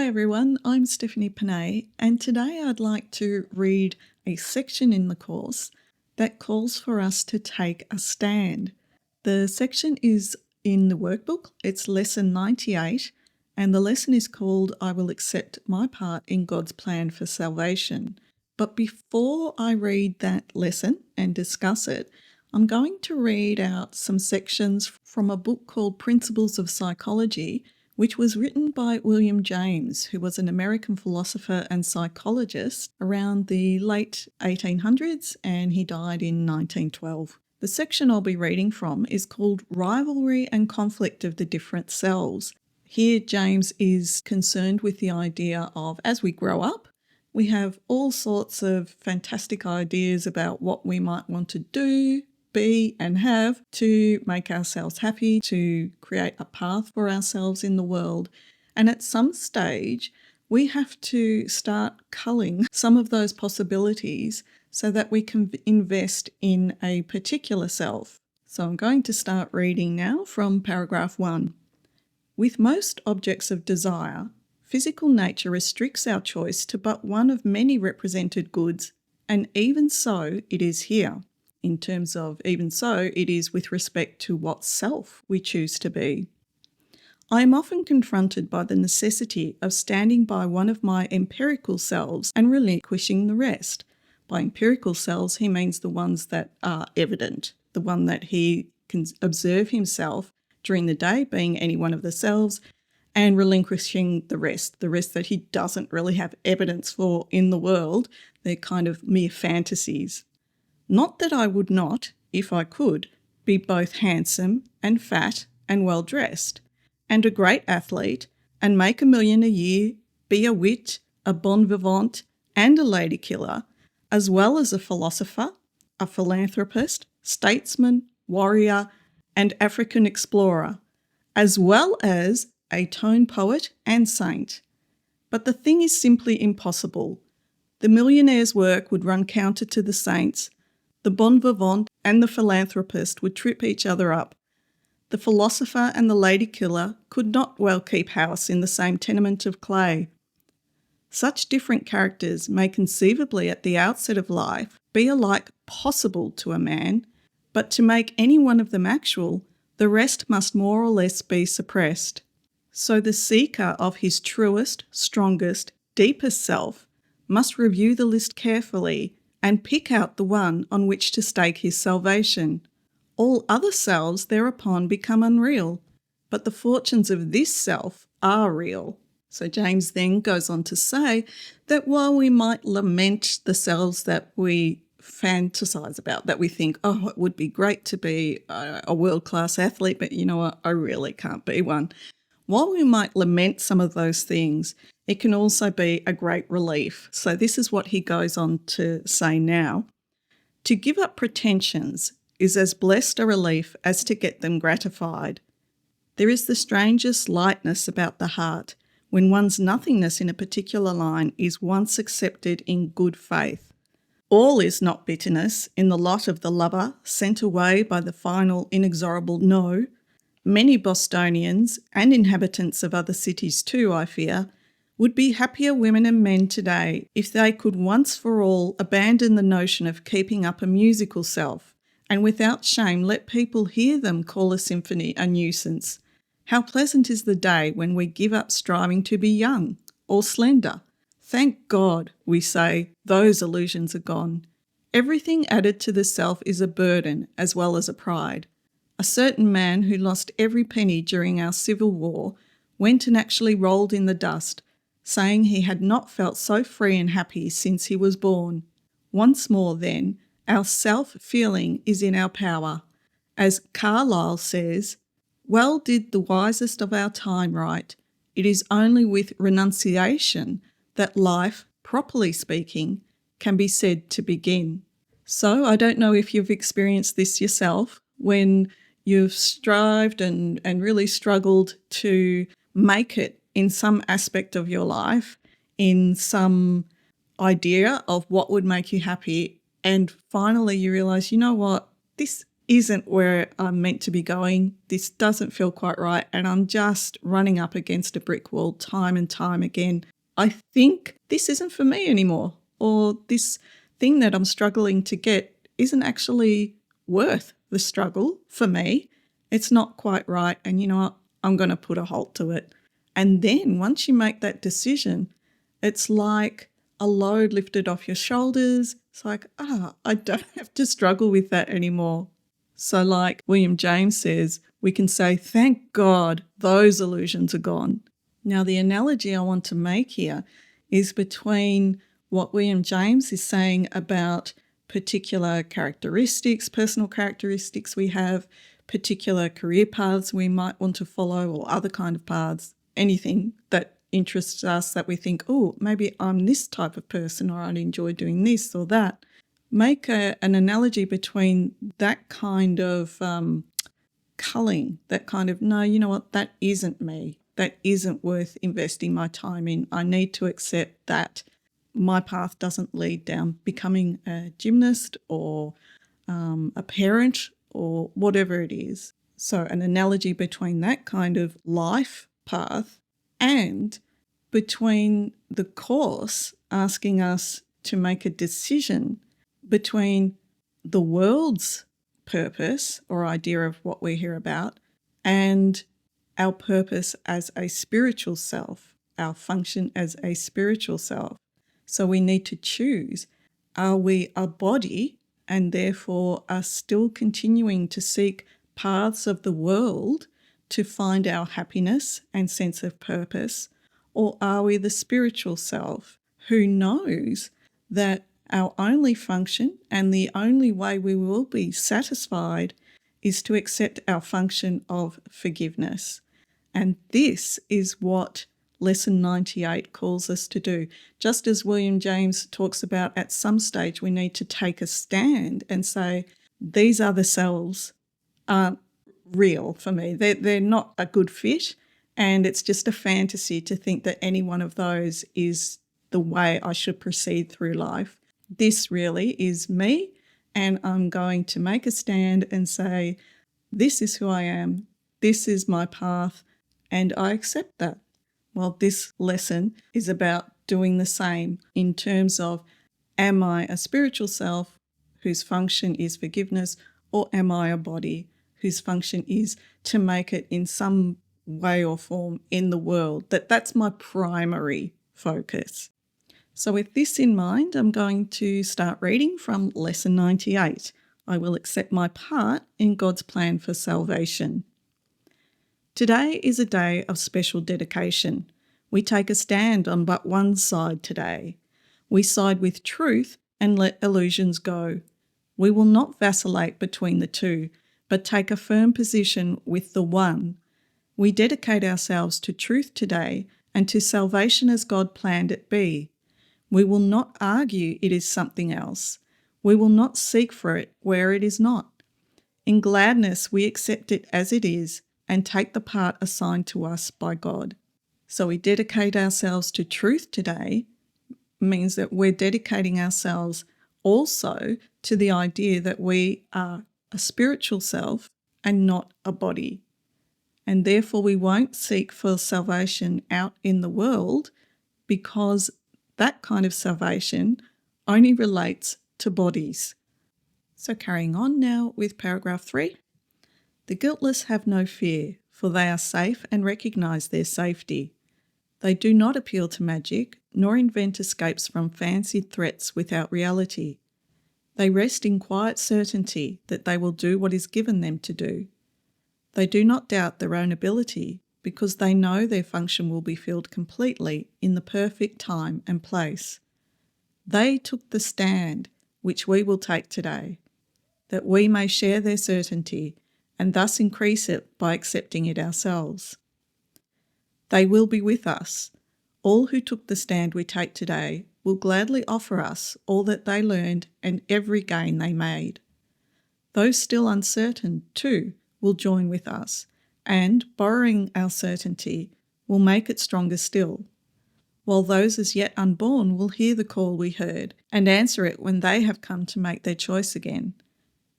Hi everyone, I'm Stephanie Panay, and today I'd like to read a section in the course that calls for us to take a stand. The section is in the workbook, it's lesson 98, and the lesson is called I Will Accept My Part in God's Plan for Salvation. But before I read that lesson and discuss it, I'm going to read out some sections from a book called Principles of Psychology, which was written by William James, who was an American philosopher and psychologist around the late 1800s, and he died in 1912. The section I'll be reading from is called Rivalry and Conflict of the Different Selves. Here, James is concerned with the idea of, as we grow up, we have all sorts of fantastic ideas about what we might want to do, be and have to make ourselves happy, to create a path for ourselves in the world. And at some stage, we have to start culling some of those possibilities so that we can invest in a particular self. So I'm going to start reading now from paragraph 1. With most objects of desire, physical nature restricts our choice to but one of many represented goods, and even so it is here. In terms of even so, it is with respect to what self we choose to be. I am often confronted by the necessity of standing by one of my empirical selves and relinquishing the rest. By empirical selves, he means the ones that are evident, the one that he can observe himself during the day, being any one of the selves, and relinquishing the rest that he doesn't really have evidence for in the world. They're kind of mere fantasies. Not that I would not, if I could, be both handsome and fat and well-dressed, and a great athlete, and make $1 million a year, be a wit, a bon vivant, and a lady killer, as well as a philosopher, a philanthropist, statesman, warrior, and African explorer, as well as a tone poet and saint. But the thing is simply impossible. The millionaire's work would run counter to the saint's. The bon vivant and the philanthropist would trip each other up. The philosopher and the lady killer could not well keep house in the same tenement of clay. Such different characters may conceivably at the outset of life be alike possible to a man, but to make any one of them actual, the rest must more or less be suppressed. So the seeker of his truest, strongest, deepest self must review the list carefully and pick out the one on which to stake his salvation. All other selves thereupon become unreal, but the fortunes of this self are real. So James then goes on to say that while we might lament the selves that we fantasize about, that we think, oh, it would be great to be a world-class athlete, but you know what, I really can't be one. While we might lament some of those things, it can also be a great relief. So this is what he goes on to say now. To give up pretensions is as blessed a relief as to get them gratified. There is the strangest lightness about the heart when one's nothingness in a particular line is once accepted in good faith. All is not bitterness in the lot of the lover sent away by the final inexorable no. Many Bostonians, and inhabitants of other cities too, I fear, would be happier women and men today if they could once for all abandon the notion of keeping up a musical self, and without shame let people hear them call a symphony a nuisance. How pleasant is the day when we give up striving to be young or slender. Thank God, we say, those illusions are gone. Everything added to the self is a burden as well as a pride. A certain man who lost every penny during our civil war went and actually rolled in the dust, saying he had not felt so free and happy since he was born. Once more, then, our self-feeling is in our power. As Carlyle says, well did the wisest of our time write, it is only with renunciation that life, properly speaking, can be said to begin. So I don't know if you've experienced this yourself, when you've strived and really struggled to make it in some aspect of your life, in some idea of what would make you happy, and finally you realise, you know what, this isn't where I'm meant to be going. This doesn't feel quite right. And I'm just running up against a brick wall time and time again. I think this isn't for me anymore, or this thing that I'm struggling to get isn't actually worth the struggle for me. It's not quite right. And you know what? I'm going to put a halt to it. And then once you make that decision, it's like a load lifted off your shoulders. It's like, I don't have to struggle with that anymore. So like William James says, we can say, thank God those illusions are gone. Now, the analogy I want to make here is between what William James is saying about particular characteristics, personal characteristics we have, particular career paths we might want to follow, or other kind of paths, anything that interests us that we think, oh, maybe I'm this type of person, or I'd enjoy doing this or that. Make an analogy between that kind of culling, that kind of, no, you know what, that isn't me. That isn't worth investing my time in. I need to accept that my path doesn't lead down becoming a gymnast or a parent or whatever it is. So an analogy between that kind of life path and between the course asking us to make a decision between the world's purpose or idea of what we're here about and our purpose as a spiritual self, our function as a spiritual self. So we need to choose, are we a body and therefore are still continuing to seek paths of the world to find our happiness and sense of purpose, or are we the spiritual self who knows that our only function and the only way we will be satisfied is to accept our function of forgiveness? And this is what Lesson 98 calls us to do. Just as William James talks about, at some stage we need to take a stand and say, these other selves aren't real for me. They're not a good fit, and it's just a fantasy to think that any one of those is the way I should proceed through life. This really is me, and I'm going to make a stand and say, this is who I am, this is my path, and I accept that. Well, this lesson is about doing the same in terms of, am I a spiritual self whose function is forgiveness, or am I a body whose function is to make it in some way or form in the world? That's my primary focus. So with this in mind, I'm going to start reading from Lesson 98. I will accept my part in God's plan for salvation. Today is a day of special dedication. We take a stand on but one side today. We side with truth and let illusions go. We will not vacillate between the two, but take a firm position with the one. We dedicate ourselves to truth today and to salvation as God planned it be. We will not argue it is something else. We will not seek for it where it is not. In gladness we accept it as it is and take the part assigned to us by God. So we dedicate ourselves to truth today means that we're dedicating ourselves also to the idea that we are a spiritual self and not a body. And therefore we won't seek for salvation out in the world, because that kind of salvation only relates to bodies. So carrying on now with paragraph 3. The guiltless have no fear, for they are safe and recognise their safety. They do not appeal to magic, nor invent escapes from fancied threats without reality. They rest in quiet certainty that they will do what is given them to do. They do not doubt their own ability, because they know their function will be filled completely in the perfect time and place. They took the stand which we will take today, that we may share their certainty and thus increase it by accepting it ourselves. They will be with us. All who took the stand we take today will gladly offer us all that they learned and every gain they made. Those still uncertain, too, will join with us, and, borrowing our certainty, will make it stronger still, while those as yet unborn will hear the call we heard and answer it when they have come to make their choice again.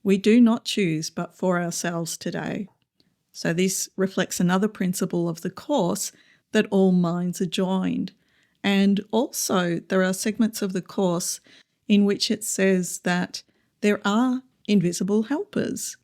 We do not choose but for ourselves today. So this reflects another principle of the Course, that all minds are joined. And also there are segments of the Course in which it says that there are invisible helpers.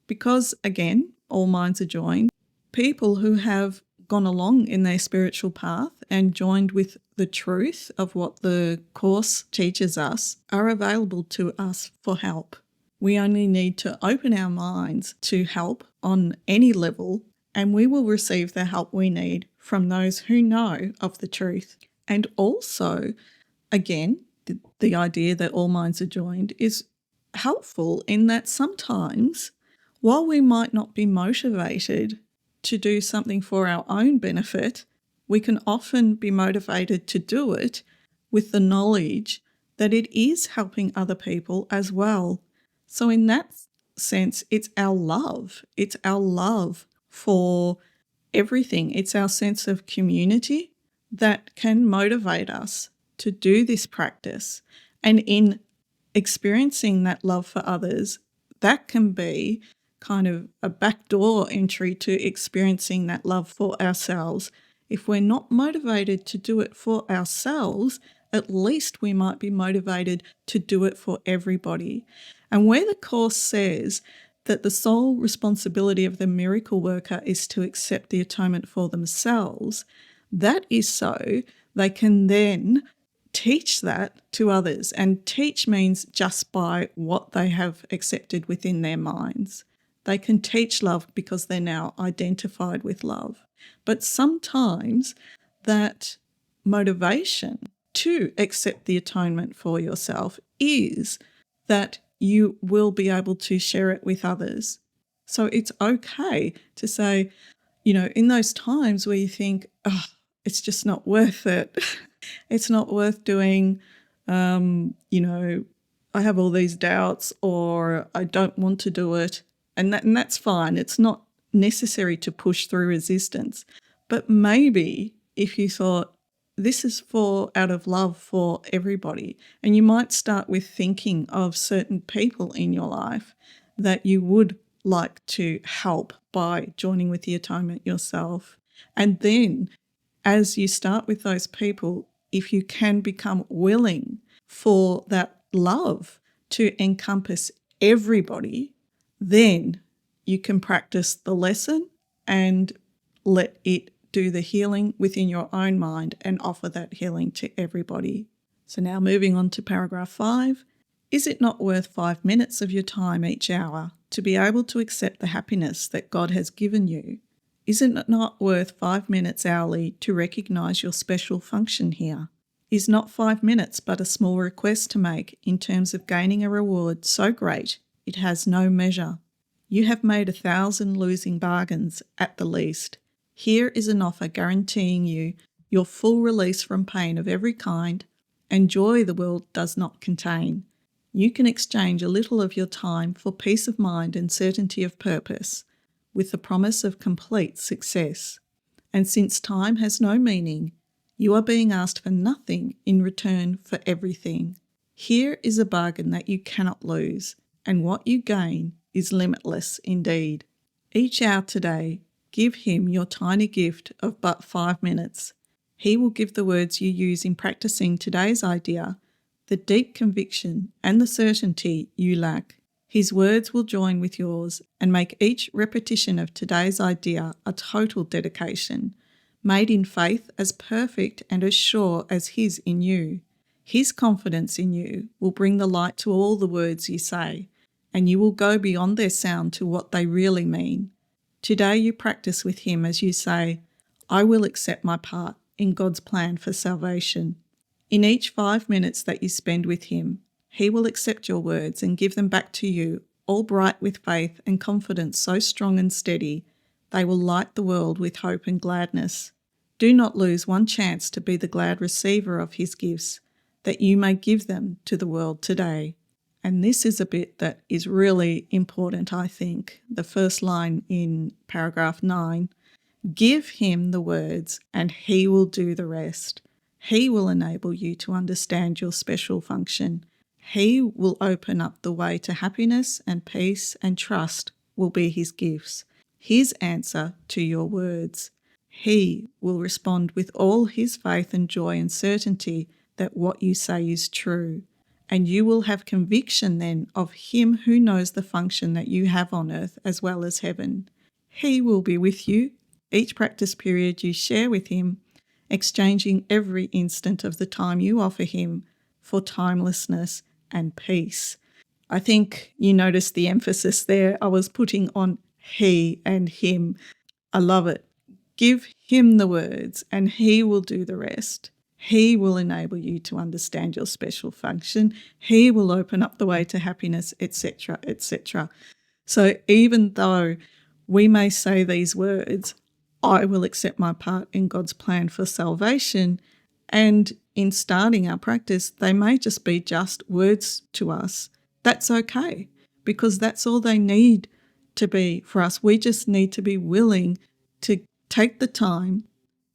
Because, again, all minds are joined, people who have gone along in their spiritual path and joined with the truth of what the Course teaches us are available to us for help. We only need to open our minds to help on any level, and we will receive the help we need from those who know of the truth. And also, again, the idea that all minds are joined is helpful in that sometimes, while we might not be motivated to do something for our own benefit, we can often be motivated to do it with the knowledge that it is helping other people as well. So in that sense, it's our love. It's our love for everything. It's our sense of community that can motivate us to do this practice. And in experiencing that love for others, that can be kind of a backdoor entry to experiencing that love for ourselves. If we're not motivated to do it for ourselves, at least we might be motivated to do it for everybody. And where the Course says that the sole responsibility of the miracle worker is to accept the atonement for themselves, that is so they can then teach that to others. And teach means just by what they have accepted within their minds. They can teach love because they're now identified with love. But sometimes that motivation to accept the atonement for yourself is that you will be able to share it with others. So it's okay to say, in those times where you think, oh, it's just not worth it. It's not worth doing, I have all these doubts, or I don't want to do it. And that's fine. It's not necessary to push through resistance. But maybe if you thought, this is out of love for everybody, and you might start with thinking of certain people in your life that you would like to help by joining with the atonement yourself. And then as you start with those people, if you can become willing for that love to encompass everybody, then you can practice the lesson and let it do the healing within your own mind and offer that healing to everybody. So now moving on to paragraph 5. Is it not worth 5 minutes of your time each hour to be able to accept the happiness that God has given you? Isn't it not worth 5 minutes hourly to recognise your special function here? Is not 5 minutes but a small request to make in terms of gaining a reward so great it has no measure? You have made 1,000 losing bargains at the least. Here is an offer guaranteeing you your full release from pain of every kind and joy the world does not contain. You can exchange a little of your time for peace of mind and certainty of purpose, with the promise of complete success. And since time has no meaning, you are being asked for nothing in return for everything. Here is a bargain that you cannot lose, and what you gain is limitless indeed. Each hour today, give him your tiny gift of but 5 minutes. He will give the words you use in practicing today's idea the deep conviction and the certainty you lack. His words will join with yours and make each repetition of today's idea a total dedication, made in faith as perfect and as sure as his in you. His confidence in you will bring the light to all the words you say, and you will go beyond their sound to what they really mean. Today you practice with him as you say, I will accept my part in God's plan for salvation. In each 5 minutes that you spend with him, he will accept your words and give them back to you, all bright with faith and confidence so strong and steady, they will light the world with hope and gladness. Do not lose one chance to be the glad receiver of his gifts, that you may give them to the world today. And this is a bit that is really important, I think. The first line in paragraph 9, give him the words and he will do the rest. He will enable you to understand your special function. He will open up the way to happiness and peace, and trust will be his gifts, his answer to your words. He will respond with all his faith and joy and certainty that what you say is true. And you will have conviction then of him who knows the function that you have on earth as well as heaven. He will be with you each practice period you share with him, exchanging every instant of the time you offer him for timelessness and peace. I think you noticed the emphasis there. I was putting on he and him. I love it. Give him the words and he will do the rest. He will enable you to understand your special function. He will open up the way to happiness, etc., etc. So even though we may say these words, I will accept my part in God's plan for salvation, and in starting our practice, they may just be just words to us. That's okay, because that's all they need to be for us. We just need to be willing to take the time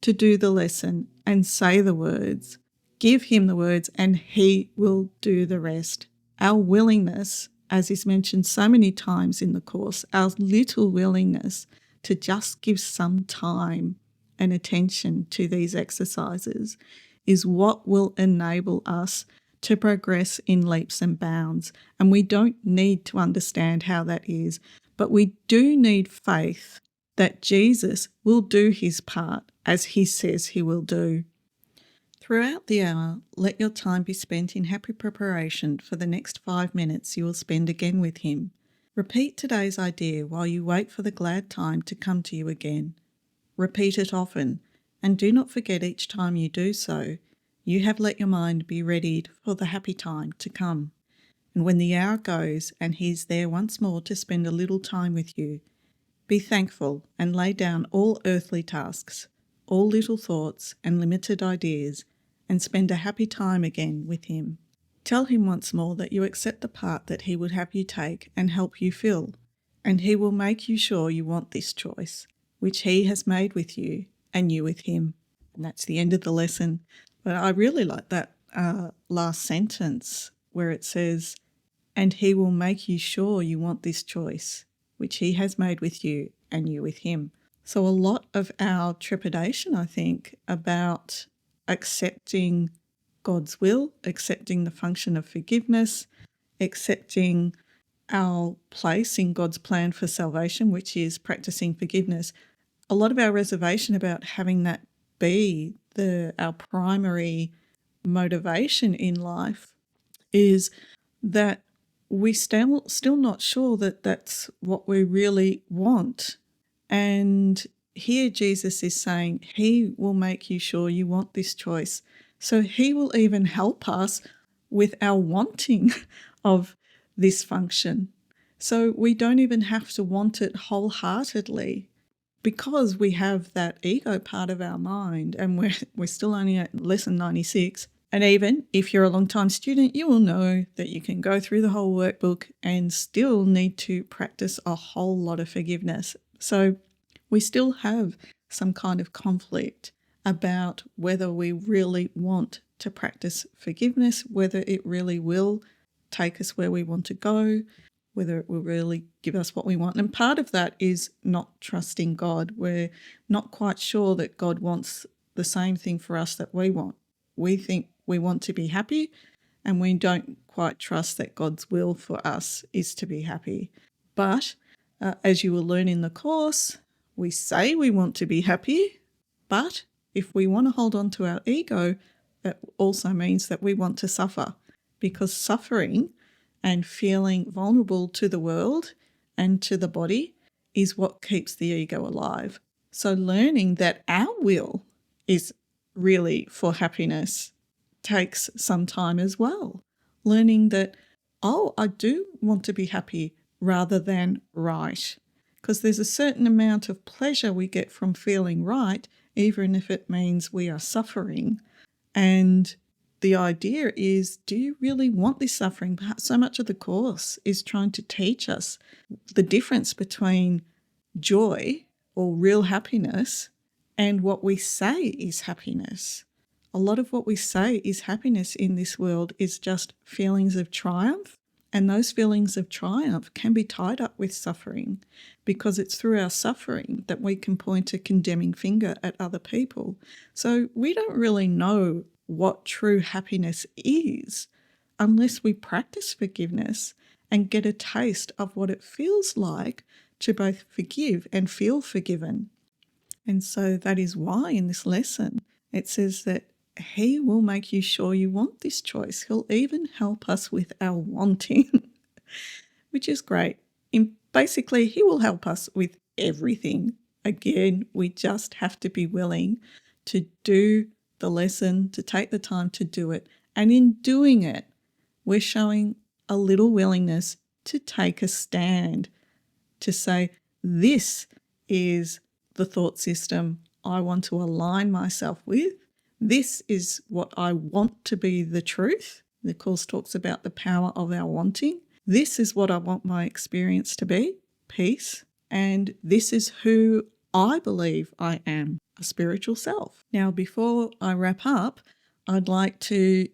to do the lesson and say the words, give him the words, and he will do the rest. Our willingness, as is mentioned so many times in the course, our little willingness to just give some time and attention to these exercises is what will enable us to progress in leaps and bounds. And we don't need to understand how that is, but we do need faith that Jesus will do his part as he says he will do. Throughout the hour, let your time be spent in happy preparation for the next 5 minutes you will spend again with him. Repeat today's idea while you wait for the glad time to come to you again. Repeat it often, and do not forget each time you do so, you have let your mind be readied for the happy time to come. And when the hour goes and he's there once more to spend a little time with you, be thankful and lay down all earthly tasks, all little thoughts and limited ideas, and spend a happy time again with him. Tell him once more that you accept the part that he would have you take and help you fill, and he will make you sure you want this choice, which he has made with you and you with him. And that's the end of the lesson. But I really like that last sentence where it says, and he will make you sure you want this choice, which he has made with you and you with him. So a lot of our trepidation, I think, about accepting God's will, accepting the function of forgiveness, accepting our place in God's plan for salvation, which is practicing forgiveness, a lot of our reservation about having that be our primary motivation in life is that we still not sure that that's what we really want. And here Jesus is saying he will make you sure you want this choice. So he will even help us with our wanting of this function. So we don't even have to want it wholeheartedly, because we have that ego part of our mind, and we're still only at lesson 96. And even if you're a long-time student, you will know that you can go through the whole workbook and still need to practice a whole lot of forgiveness. So we still have some kind of conflict about whether we really want to practice forgiveness, whether it really will take us where we want to go, whether it will really give us what we want. And part of that is not trusting God. We're not quite sure that God wants the same thing for us that we want. We think we want to be happy, and we don't quite trust that God's will for us is to be happy. But as you will learn in the course, we say we want to be happy, but if we want to hold on to our ego, that also means that we want to suffer, because suffering and feeling vulnerable to the world and to the body is what keeps the ego alive. So learning that our will is really for happiness takes some time as well. Learning that, I do want to be happy rather than right, because there's a certain amount of pleasure we get from feeling right, even if it means we are suffering. And the idea is, do you really want this suffering? So much of the course is trying to teach us the difference between joy or real happiness and what we say is happiness. a lot of what we say is happiness in this world is just feelings of triumph. And those feelings of triumph can be tied up with suffering, because it's through our suffering that we can point a condemning finger at other people. So we don't really know what true happiness is unless we practice forgiveness and get a taste of what it feels like to both forgive and feel forgiven. And so that is why in this lesson it says that he will make you sure you want this choice. He'll even help us with our wanting, which is great. Basically, he will help us with everything. Again, we just have to be willing to do the lesson, to take the time to do it. And in doing it, we're showing a little willingness to take a stand, to say, this is the thought system I want to align myself with. This is what I want to be the truth. The Course talks about the power of our wanting. This is what I want my experience to be, peace. And this is who I believe I am, a spiritual self. Now, before I wrap up, I'd like to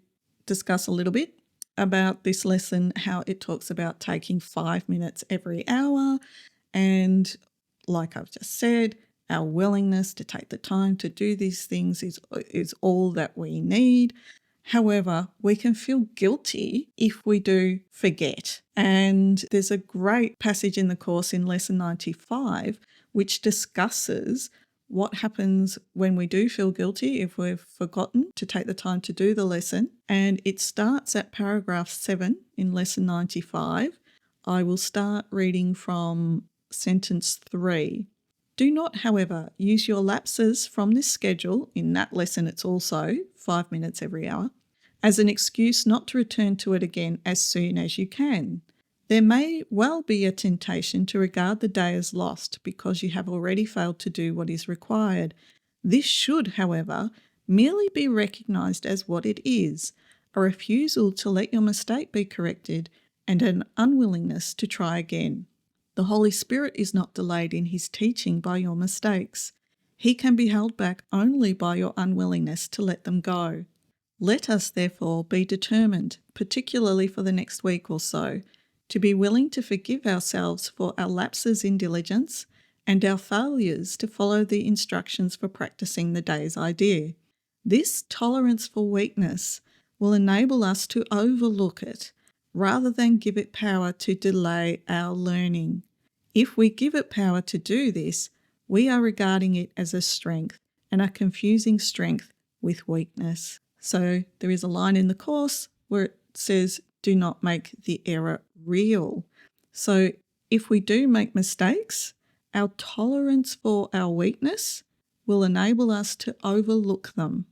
discuss a little bit about this lesson, how it talks about taking 5 minutes every hour. And like I've just said, our willingness to take the time to do these things is all that we need. However, we can feel guilty if we do forget. And there's a great passage in the Course in Lesson 95 which discusses what happens when we do feel guilty if we've forgotten to take the time to do the lesson. And it starts at paragraph 7 in Lesson 95. I will start reading from sentence 3. Do not, however, use your lapses from this schedule, in that lesson it's also 5 minutes every hour, as an excuse not to return to it again as soon as you can. There may well be a temptation to regard the day as lost because you have already failed to do what is required. This should, however, merely be recognised as what it is, a refusal to let your mistake be corrected and an unwillingness to try again. The Holy Spirit is not delayed in his teaching by your mistakes. He can be held back only by your unwillingness to let them go. Let us, therefore, be determined, particularly for the next week or so, to be willing to forgive ourselves for our lapses in diligence and our failures to follow the instructions for practicing the day's idea. This tolerance for weakness will enable us to overlook it rather than give it power to delay our learning. If we give it power to do this, we are regarding it as a strength and are confusing strength with weakness. So there is a line in the Course where it says, do not make the error real. So if we do make mistakes, our tolerance for our weakness will enable us to overlook them.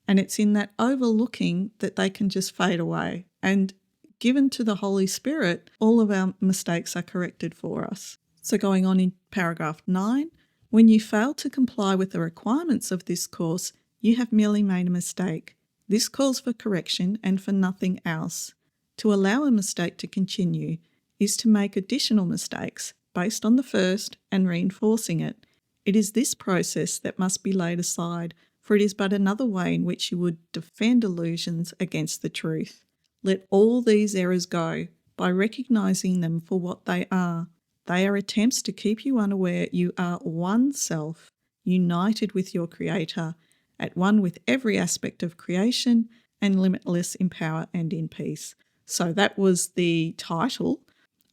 And it's in that overlooking that they can just fade away. And given to the Holy Spirit, all of our mistakes are corrected for us. So going on in paragraph 9, when you fail to comply with the requirements of this course, you have merely made a mistake. This calls for correction and for nothing else. To allow a mistake to continue is to make additional mistakes based on the first and reinforcing it. It is this process that must be laid aside, for it is but another way in which you would defend illusions against the truth. Let all these errors go by recognising them for what they are. They are attempts to keep you unaware you are one self, united with your Creator, at one with every aspect of creation and limitless in power and in peace. So that was the title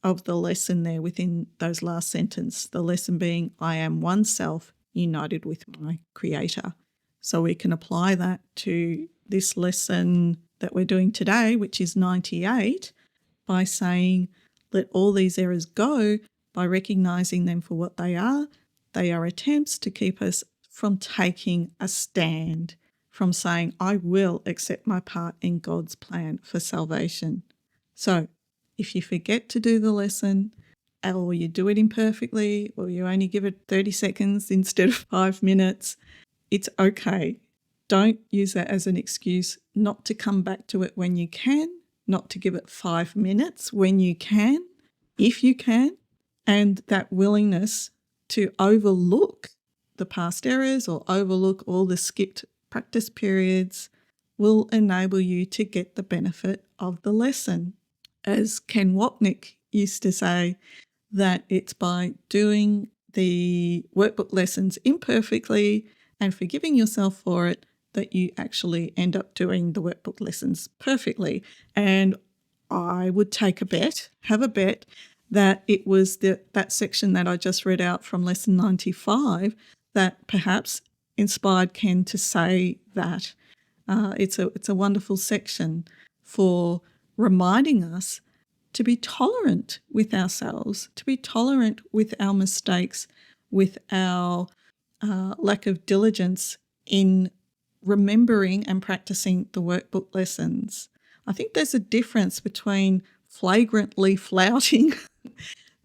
of the lesson there within those last sentence, the lesson being, I am one self, united with my Creator. So we can apply that to this lesson that we're doing today, which is 98, by saying, let all these errors go by recognising them for what they are. They are attempts to keep us from taking a stand, from saying, I will accept my part in God's plan for salvation. So if you forget to do the lesson, or you do it imperfectly, or you only give it 30 seconds instead of 5 minutes, it's okay. Don't use that as an excuse not to come back to it when you can, not to give it 5 minutes when you can, if you can, and that willingness to overlook the past errors or overlook all the skipped practice periods will enable you to get the benefit of the lesson. As Ken Wapnick used to say, that it's by doing the workbook lessons imperfectly and forgiving yourself for it that you actually end up doing the workbook lessons perfectly. And I would have a bet that it was that section that I just read out from lesson 95 that perhaps inspired Ken to say that. It's a wonderful section for reminding us to be tolerant with ourselves, to be tolerant with our mistakes, with our lack of diligence in remembering and practicing the workbook lessons. I think there's a difference between flagrantly flouting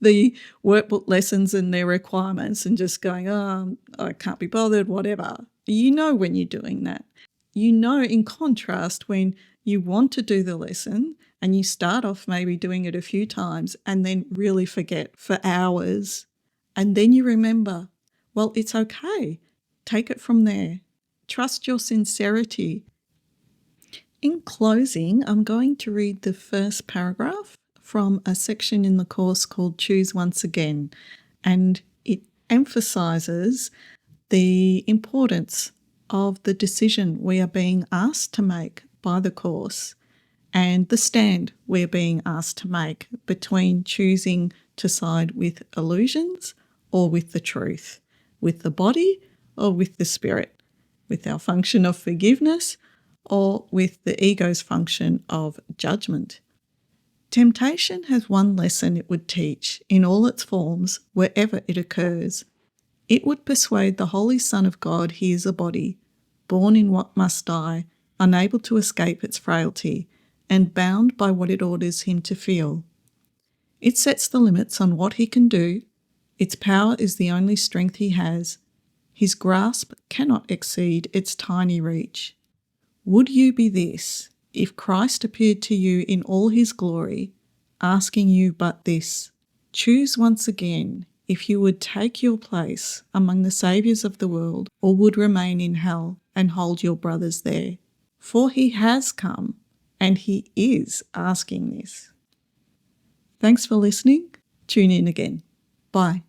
the workbook lessons and their requirements and just going, oh, I can't be bothered, whatever. You know when you're doing that. You know, in contrast, when you want to do the lesson and you start off maybe doing it a few times and then really forget for hours, and then you remember, well, it's okay. Take it from there. Trust your sincerity. In closing, I'm going to read the first paragraph from a section in the course called Choose Once Again, and it emphasises the importance of the decision we are being asked to make by the course and the stand we're being asked to make between choosing to side with illusions or with the truth, with the body or with the spirit, with our function of forgiveness or with the ego's function of judgment. Temptation has one lesson it would teach in all its forms wherever it occurs. It would persuade the Holy Son of God he is a body, born in what must die, unable to escape its frailty, and bound by what it orders him to feel. It sets the limits on what he can do. Its power is the only strength he has. His grasp cannot exceed its tiny reach. Would you be this if Christ appeared to you in all his glory, asking you but this? Choose once again if you would take your place among the saviours of the world or would remain in hell and hold your brothers there. For he has come and he is asking this. Thanks for listening. Tune in again. Bye.